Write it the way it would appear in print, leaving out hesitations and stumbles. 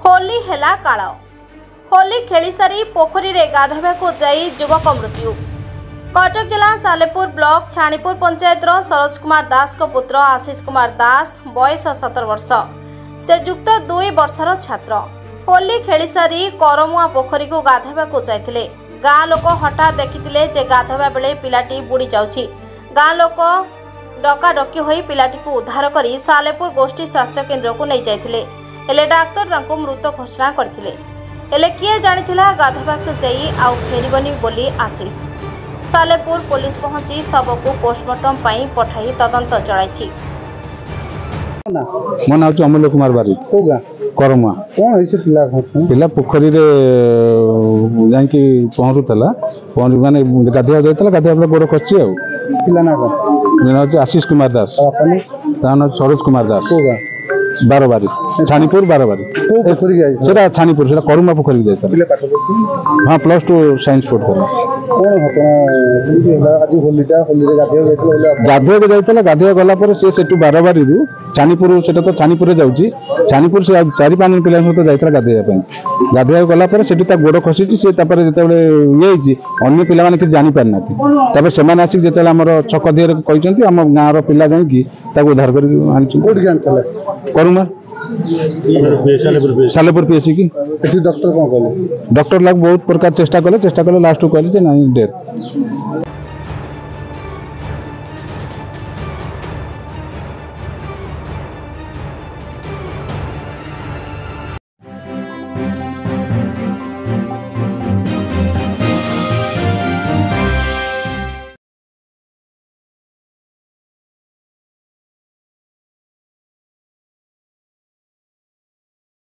होली हेला काळ होली खेली सारी पोखरी रे गाधोबा जाई युवक मृत्यु। कटक जिला सालेपुर ब्लॉक छाणीपुर पंचायत सरोज कुमार दास को पुत्र आशीष कुमार दास बयस 17 वर्ष से युक्त 2 वर्षर छात्र होली खेली सारी करमुआ पोखरी को गाधोबा जाइथिले। गाँ लोक हठात देखिथिले जे गाधोबा बेले पिलाटी बुड़ी जाउछि। गाँ लोक डकाडकी होई पिलाटी को उद्धार करी सालेपुर गोष्ठी स्वास्थ्य केन्द्र को नहीं जाइथिले। हेले डाक्तर तांको मृत घोषणा करथिले। हेले किए जानिथिला गाधोबा को जाई आउ फेरिबनी बोली आशीष। सालेपुर पुलिस पहुंची शव को पोस्टमार्टम पई पठाई तदंत चलाइछि। मो ना अमूल्य कुमार बारी करमुआ कौन है पिला पिला पोखरी रे जांकी पहुंचुतला पहुंच माने गाधिया जाइतला गाधिया बेले गोड़ खसी आ पिला ना कौन मेरा आशीष कुमार दास अपने ताना सरोज कुमार दास बारबारी छानीपुर बारबारी पोखरी जाई सेटा छानीपुर सेटा करमुआ पोखरी जाइतला पिला पाठ करती हां +2 साइंस पढ़ कर कौन घटना केमती होला आज होली रे गाधिया जाइतला गाधिया के जाइतला गाधिया गला पर से सेटू बारबारी रु छानीपुर सेटा तो छानीपुर रे जाउची छानीपुर से 4-5 पिला सहित जाइतला गाधिया पई गाधिया गला पर सेटू ता गोड़ खसीची से तापर जेतेबेले येची अन्य पिला माने कि जानि पारनाती तापर सेमान आसी जेतेला हमर छक दियर कहिसंती हम गाँ रो पिला जाई कि ताको उद्धार करी आनिछु कोड जानतला करूमा सालेपुर पीएससी की एठी डॉक्टर कोन कहले डॉक्टर लाग बहुत प्रकार चेष्टा कले लास्ट को कहले जे नहीं डेथ।